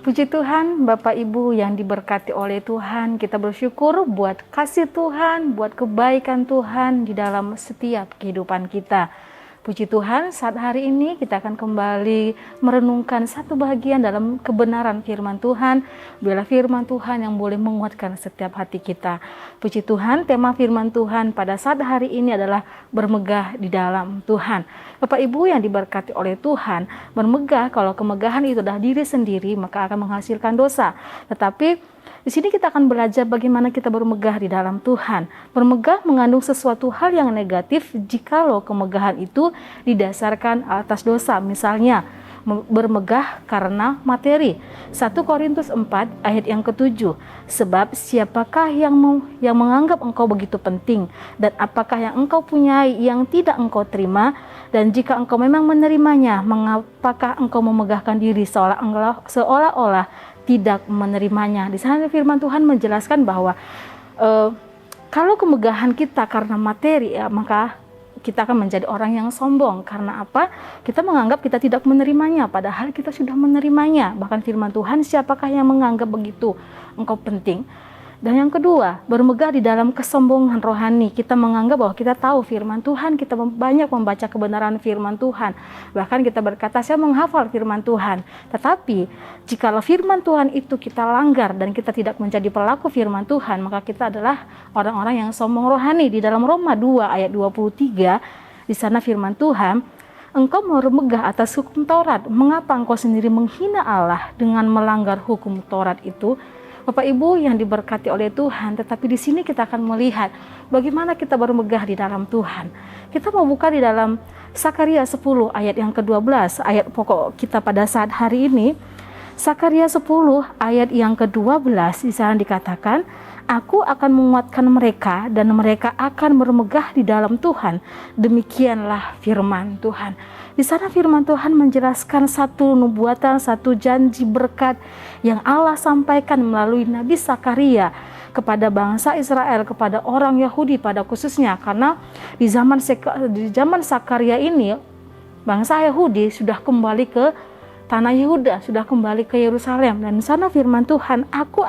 Puji Tuhan, Bapak Ibu yang diberkati oleh Tuhan, kita bersyukur buat kasih Tuhan, buat kebaikan Tuhan di dalam setiap kehidupan kita. Puji Tuhan, saat hari ini kita akan kembali merenungkan satu bagian dalam kebenaran firman Tuhan. Biarlah firman Tuhan yang boleh menguatkan setiap hati kita. Puji Tuhan, tema firman Tuhan pada saat hari ini adalah bermegah di dalam Tuhan. Bapak Ibu yang diberkati oleh Tuhan, bermegah, kalau kemegahan itu adalah diri sendiri, maka akan menghasilkan dosa. Tetapi di sini kita akan belajar bagaimana kita bermegah di dalam Tuhan. Bermegah mengandung sesuatu hal yang negatif jikalau kemegahan itu didasarkan atas dosa. Misalnya, bermegah karena materi. 1 Korintus 4 ayat yang ke-7. Sebab siapakah yang menganggap engkau begitu penting, dan apakah yang engkau punyai yang tidak engkau terima, dan jika engkau memang menerimanya, mengapakah engkau memegahkan diri seolah-olah tidak menerimanya. Di sana firman Tuhan menjelaskan bahwa kalau kemegahan kita karena materi, ya, maka kita akan menjadi orang yang sombong. Karena apa? Kita menganggap kita tidak menerimanya, padahal kita sudah menerimanya. Bahkan firman Tuhan, siapakah yang menganggap begitu engkau penting? Dan yang kedua, bermegah di dalam kesombongan rohani. Kita menganggap bahwa kita tahu firman Tuhan, kita banyak membaca kebenaran firman Tuhan. Bahkan kita berkata, saya menghafal firman Tuhan. Tetapi, jikalau firman Tuhan itu kita langgar dan kita tidak menjadi pelaku firman Tuhan, maka kita adalah orang-orang yang sombong rohani. Di dalam Roma 2 ayat 23, di sana firman Tuhan, engkau bermegah atas hukum Taurat. Mengapa engkau sendiri menghina Allah dengan melanggar hukum Taurat itu? Bapak Ibu yang diberkati oleh Tuhan, tetapi di sini kita akan melihat bagaimana kita bermegah di dalam Tuhan. Kita mau buka di dalam Sakaria 10 ayat yang ke-12, ayat pokok kita pada saat hari ini. Sakaria 10 ayat yang ke-12 di sana dikatakan, aku akan menguatkan mereka dan mereka akan bermegah di dalam Tuhan. Demikianlah firman Tuhan. Di sana firman Tuhan menjelaskan satu nubuatan, satu janji berkat yang Allah sampaikan melalui Nabi Sakaria kepada bangsa Israel, kepada orang Yahudi pada khususnya. Karena di zaman Sakaria ini, bangsa Yahudi sudah kembali ke tanah Yehuda, sudah kembali ke Yerusalem. Dan di sana firman Tuhan, aku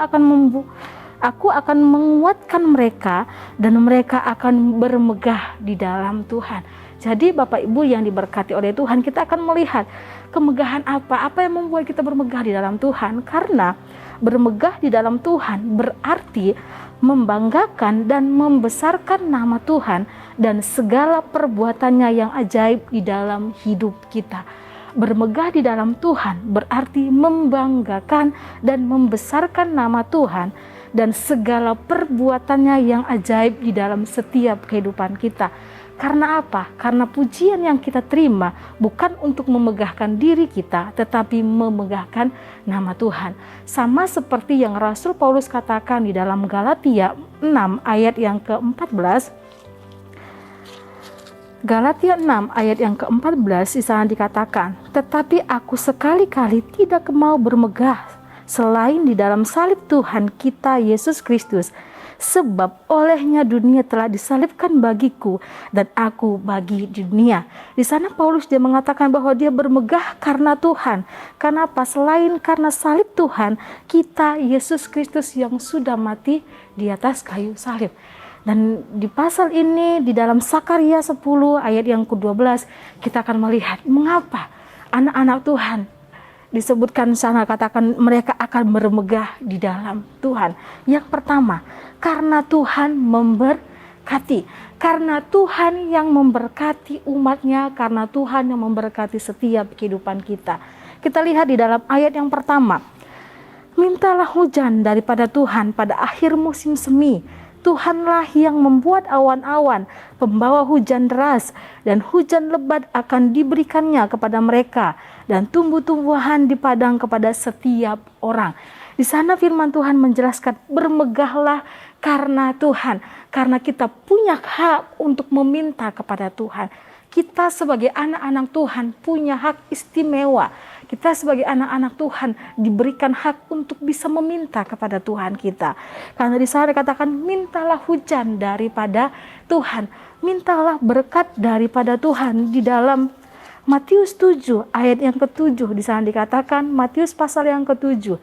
akan menguatkan mereka dan mereka akan bermegah di dalam Tuhan. Jadi Bapak Ibu yang diberkati oleh Tuhan, kita akan melihat kemegahan apa yang membuat kita bermegah di dalam Tuhan. Karena bermegah di dalam Tuhan berarti membanggakan dan membesarkan nama Tuhan dan segala perbuatannya yang ajaib di dalam hidup kita. Bermegah di dalam Tuhan berarti membanggakan dan membesarkan nama Tuhan dan segala perbuatannya yang ajaib di dalam setiap kehidupan kita. Karena apa? Karena pujian yang kita terima bukan untuk memegahkan diri kita, tetapi memegahkan nama Tuhan. Sama seperti yang Rasul Paulus katakan di dalam Galatia 6 ayat yang ke-14. Galatia 6 ayat yang ke-14 di sana dikatakan, tetapi aku sekali-kali tidak mau bermegah selain di dalam salib Tuhan kita Yesus Kristus. Sebab olehnya dunia telah disalibkan bagiku dan aku bagi dunia. Di sana Paulus dia mengatakan bahwa dia bermegah karena Tuhan. Karena apa? Selain karena salib Tuhan, kita Yesus Kristus yang sudah mati di atas kayu salib. Dan di pasal ini di dalam Sakaria 10 ayat yang ke-12 kita akan melihat mengapa anak-anak Tuhan disebutkan sana, katakan mereka akan bermegah di dalam Tuhan. Yang pertama, karena Tuhan memberkati. Karena Tuhan yang memberkati umatnya, karena Tuhan yang memberkati setiap kehidupan kita. Kita lihat di dalam ayat yang pertama, mintalah hujan daripada Tuhan pada akhir musim semi. Tuhanlah yang membuat awan-awan, pembawa hujan deras, dan hujan lebat akan diberikannya kepada mereka, dan tumbuh-tumbuhan di padang kepada setiap orang. Di sana firman Tuhan menjelaskan, bermegahlah karena Tuhan, karena kita punya hak untuk meminta kepada Tuhan. Kita sebagai anak-anak Tuhan punya hak istimewa. Kita sebagai anak-anak Tuhan diberikan hak untuk bisa meminta kepada Tuhan kita. Karena di sana dikatakan, mintalah hujan daripada Tuhan, mintalah berkat daripada Tuhan. Di dalam Matius 7 ayat yang ke-7, di sana dikatakan, Matius pasal yang ke-7,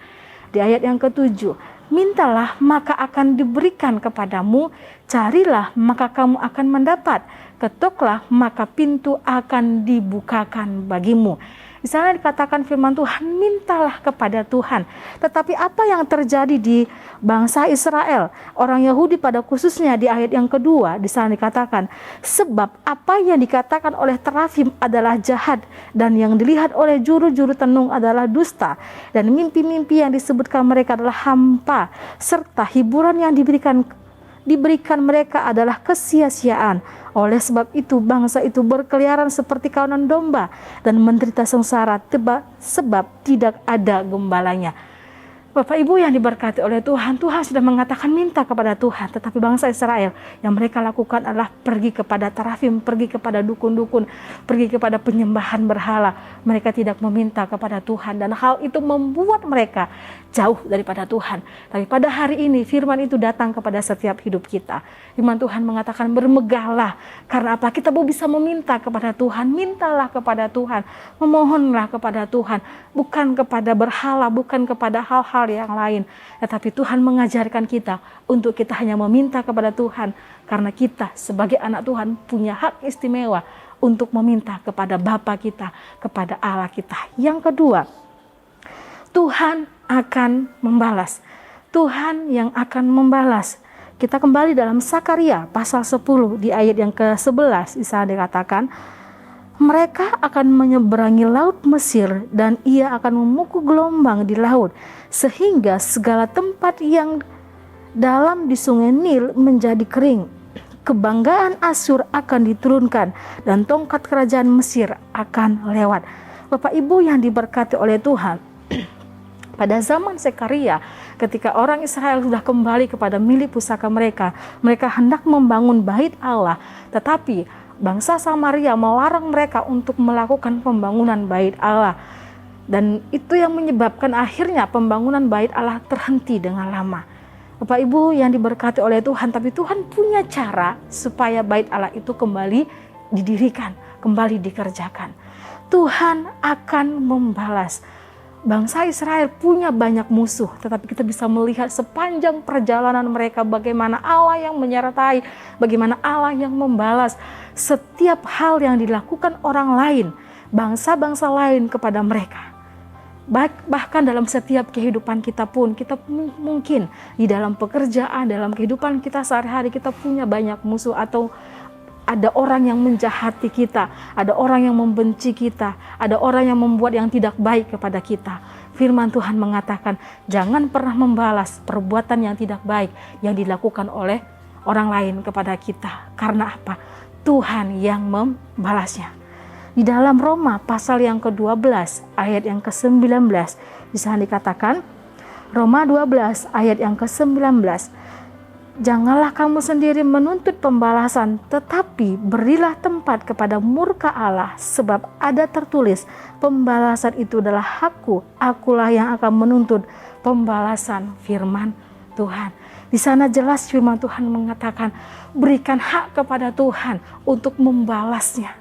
di ayat yang ke-7, mintalah maka akan diberikan kepadamu, carilah maka kamu akan mendapat, ketoklah maka pintu akan dibukakan bagimu. Di sana dikatakan firman Tuhan, mintalah kepada Tuhan. Tetapi apa yang terjadi di bangsa Israel, orang Yahudi pada khususnya di ayat yang kedua, di sana dikatakan, sebab apa yang dikatakan oleh terafim adalah jahat, dan yang dilihat oleh juru-juru tenung adalah dusta, dan mimpi-mimpi yang disebutkan mereka adalah hampa, serta hiburan yang diberikan mereka adalah kesia-siaan. Oleh sebab itu bangsa itu berkeliaran seperti kawanan domba dan menderita sengsara sebab tidak ada gembalanya. Bapak Ibu yang diberkati oleh Tuhan, Tuhan sudah mengatakan minta kepada Tuhan. Tetapi bangsa Israel yang mereka lakukan adalah pergi kepada terafim, pergi kepada dukun-dukun, pergi kepada penyembahan berhala. Mereka tidak meminta kepada Tuhan, dan hal itu membuat mereka jauh daripada Tuhan. Tapi pada hari ini firman itu datang kepada setiap hidup kita. Firman Tuhan mengatakan, bermegahlah. Karena apa? Kita bisa meminta kepada Tuhan. Mintalah kepada Tuhan, memohonlah kepada Tuhan, bukan kepada berhala, bukan kepada hal-hal yang lain. Tetapi Tuhan mengajarkan kita untuk kita hanya meminta kepada Tuhan, karena kita sebagai anak Tuhan punya hak istimewa untuk meminta kepada Bapa kita, kepada Allah kita. Yang kedua, Tuhan akan membalas. Tuhan yang akan membalas. Kita kembali dalam Sakaria pasal 10 di ayat yang ke-11, di sana dikatakan, mereka akan menyeberangi laut Mesir dan ia akan memukul gelombang di laut, sehingga segala tempat yang dalam di sungai Nil menjadi kering. Kebanggaan Asyur akan diturunkan dan tongkat kerajaan Mesir akan lewat. Bapak Ibu yang diberkati oleh Tuhan, pada zaman Sakaria, ketika orang Israel sudah kembali kepada milik pusaka mereka, mereka hendak membangun bait Allah, tetapi bangsa Samaria melarang mereka untuk melakukan pembangunan bait Allah. Dan itu yang menyebabkan akhirnya pembangunan bait Allah terhenti dengan lama. Bapak Ibu yang diberkati oleh Tuhan, tapi Tuhan punya cara supaya bait Allah itu kembali didirikan, kembali dikerjakan. Tuhan akan membalas. Bangsa Israel punya banyak musuh, tetapi kita bisa melihat sepanjang perjalanan mereka bagaimana Allah yang menyertai, bagaimana Allah yang membalas setiap hal yang dilakukan orang lain, bangsa-bangsa lain kepada mereka. Bahkan dalam setiap kehidupan kita pun, kita mungkin di dalam pekerjaan, dalam kehidupan kita sehari-hari, kita punya banyak musuh, atau ada orang yang menjahati kita, ada orang yang membenci kita, ada orang yang membuat yang tidak baik kepada kita. Firman Tuhan mengatakan, jangan pernah membalas perbuatan yang tidak baik yang dilakukan oleh orang lain kepada kita. Karena apa? Tuhan yang membalasnya. Di dalam Roma pasal yang ke-12 ayat yang ke-19, di sana dikatakan, Roma 12 ayat yang ke-19, janganlah kamu sendiri menuntut pembalasan, tetapi berilah tempat kepada murka Allah, sebab ada tertulis, pembalasan itu adalah hakku, akulah yang akan menuntut. Pembalasan firman Tuhan. Di sana jelas firman Tuhan mengatakan, berikan hak kepada Tuhan untuk membalasnya.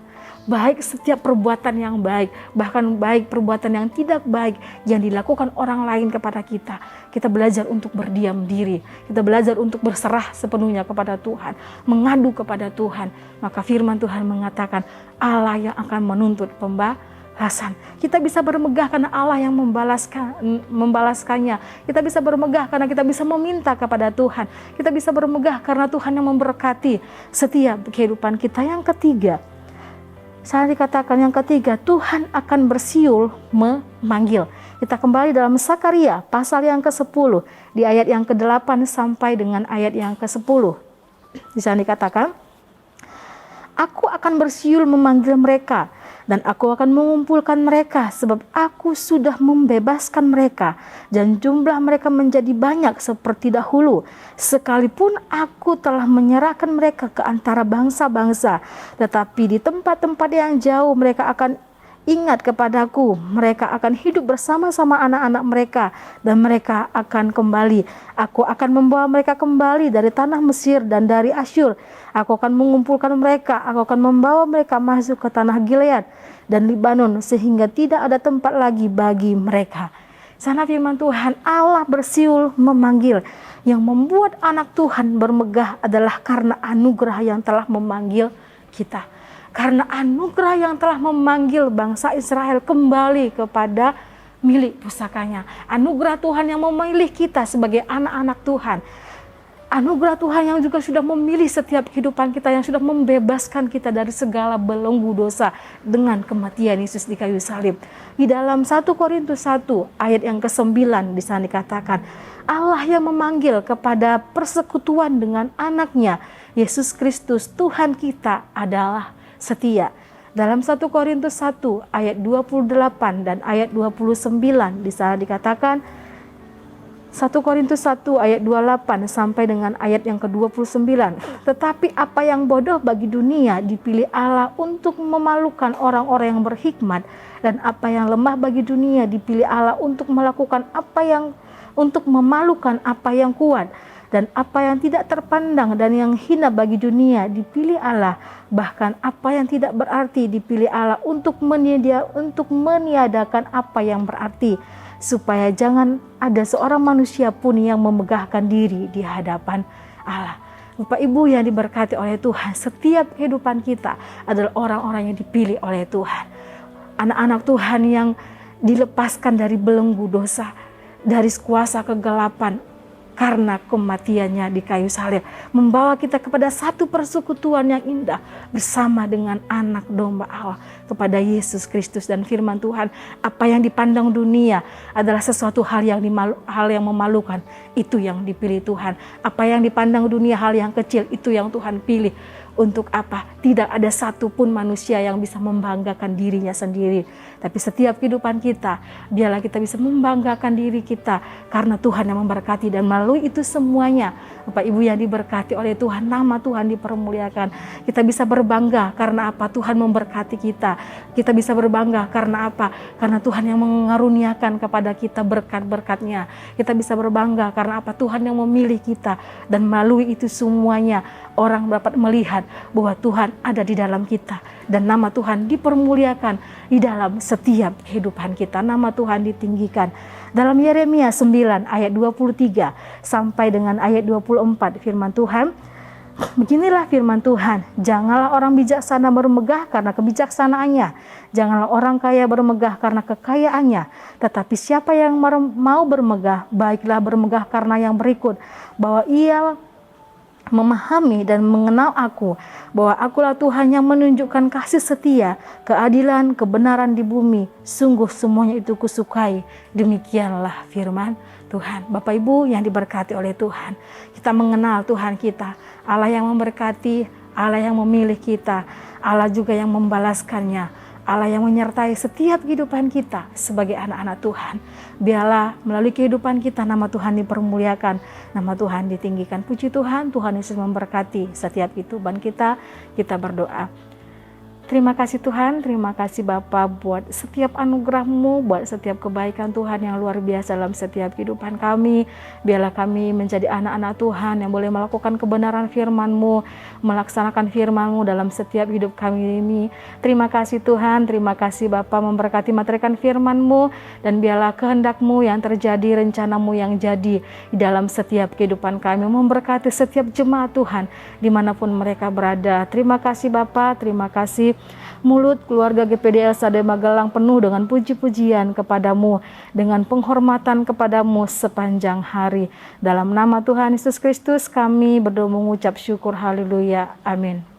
Baik setiap perbuatan yang baik, bahkan baik perbuatan yang tidak baik yang dilakukan orang lain kepada kita. Kita belajar untuk berdiam diri, kita belajar untuk berserah sepenuhnya kepada Tuhan, mengadu kepada Tuhan. Maka firman Tuhan mengatakan, Allah yang akan menuntut pembalasan. Kita bisa bermegah karena Allah yang membalaskannya. Kita bisa bermegah karena kita bisa meminta kepada Tuhan. Kita bisa bermegah karena Tuhan yang memberkati setiap kehidupan kita. Yang ketiga, saya dikatakan yang ketiga, Tuhan akan bersiul memanggil. Kita kembali dalam Sakaria pasal yang ke-10 di ayat yang ke-8 sampai dengan ayat yang ke-10. Di sana dikatakan, aku akan bersiul memanggil mereka, dan aku akan mengumpulkan mereka, sebab aku sudah membebaskan mereka, dan jumlah mereka menjadi banyak seperti dahulu. Sekalipun aku telah menyerahkan mereka ke antara bangsa-bangsa, tetapi di tempat-tempat yang jauh mereka akan ingat kepadaku, mereka akan hidup bersama-sama anak-anak mereka, dan mereka akan kembali. Aku akan membawa mereka kembali dari tanah Mesir dan dari Asyur. Aku akan mengumpulkan mereka, aku akan membawa mereka masuk ke tanah Gilead dan Libanon, sehingga tidak ada tempat lagi bagi mereka. Sana firman Tuhan, Allah bersiul memanggil. Yang membuat anak Tuhan bermegah adalah karena anugerah yang telah memanggil kita. Karena anugerah yang telah memanggil bangsa Israel kembali kepada milik pusakanya. Anugerah Tuhan yang memilih kita sebagai anak-anak Tuhan. Anugerah Tuhan yang juga sudah memilih setiap kehidupan kita, yang sudah membebaskan kita dari segala belenggu dosa dengan kematian Yesus di kayu salib. Di dalam 1 Korintus 1 ayat yang ke-9 di sana dikatakan, Allah yang memanggil kepada persekutuan dengan anaknya, Yesus Kristus Tuhan kita adalah setia. Dalam 1 Korintus 1 ayat 28 dan ayat 29 di sana dikatakan, 1 Korintus 1 ayat 28 sampai dengan ayat yang ke-29. Tetapi apa yang bodoh bagi dunia dipilih Allah untuk memalukan orang-orang yang berhikmat, dan apa yang lemah bagi dunia dipilih Allah untuk memalukan apa yang kuat, dan apa yang tidak terpandang dan yang hina bagi dunia dipilih Allah, bahkan apa yang tidak berarti dipilih Allah untuk meniadakan apa yang berarti, supaya jangan ada seorang manusia pun yang memegahkan diri di hadapan Allah. Bapak Ibu yang diberkati oleh Tuhan, setiap kehidupan kita adalah orang-orang yang dipilih oleh Tuhan. Anak-anak Tuhan yang dilepaskan dari belenggu dosa, dari kuasa kegelapan, karena kematiannya di kayu salib, membawa kita kepada satu persekutuan yang indah bersama dengan anak domba Allah, kepada Yesus Kristus. Dan firman Tuhan, apa yang dipandang dunia adalah sesuatu hal yang memalukan, itu yang dipilih Tuhan. Apa yang dipandang dunia hal yang kecil, itu yang Tuhan pilih. Untuk apa? Tidak ada satupun manusia yang bisa membanggakan dirinya sendiri. Tapi setiap kehidupan kita, biarlah kita bisa membanggakan diri kita, karena Tuhan yang memberkati. Dan melalui itu semuanya, Bapak Ibu yang diberkati oleh Tuhan, nama Tuhan dipermuliakan. Kita bisa berbangga karena apa? Tuhan memberkati kita. Kita bisa berbangga karena apa? Karena Tuhan yang mengaruniakan kepada kita berkat-berkatnya. Kita bisa berbangga karena apa? Tuhan yang memilih kita. Dan melalui itu semuanya, orang dapat melihat bahwa Tuhan ada di dalam kita, dan nama Tuhan dipermuliakan di dalam setiap kehidupan kita. Nama Tuhan ditinggikan. Dalam Yeremia 9 ayat 23 sampai dengan ayat 24 firman Tuhan, beginilah firman Tuhan, janganlah orang bijaksana bermegah karena kebijaksanaannya, janganlah orang kaya bermegah karena kekayaannya, tetapi siapa yang mau bermegah, baiklah bermegah karena yang berikut, bahwa ia memahami dan mengenal aku, bahwa akulah Tuhan yang menunjukkan kasih setia, keadilan, kebenaran di bumi. Sungguh semuanya itu kusukai. Demikianlah firman Tuhan. Bapak Ibu yang diberkati oleh Tuhan, kita mengenal Tuhan kita, Allah yang memberkati, Allah yang memilih kita, Allah juga yang membalaskannya, Allah yang menyertai setiap kehidupan kita sebagai anak-anak Tuhan. Biarlah melalui kehidupan kita nama Tuhan dipermuliakan, nama Tuhan ditinggikan. Puji Tuhan, Tuhan Yesus memberkati setiap kehidupan kita. Kita berdoa. Terima kasih Tuhan, terima kasih Bapa buat setiap anugerah-Mu, buat setiap kebaikan Tuhan yang luar biasa dalam setiap kehidupan kami. Biarlah kami menjadi anak-anak Tuhan yang boleh melakukan kebenaran firman-Mu, melaksanakan firman-Mu dalam setiap hidup kami ini. Terima kasih Tuhan, terima kasih Bapa memberkati materikan firman-Mu, dan biarlah kehendak-Mu yang terjadi, rencana-Mu yang jadi di dalam setiap kehidupan kami, memberkati setiap jemaat Tuhan dimanapun mereka berada. Terima kasih Bapa, terima kasih. Mulut keluarga GPDL Sade Magelang penuh dengan puji-pujian kepadamu, dengan penghormatan kepadamu sepanjang hari. Dalam nama Tuhan Yesus Kristus kami berdoa mengucap syukur, haleluya, amin.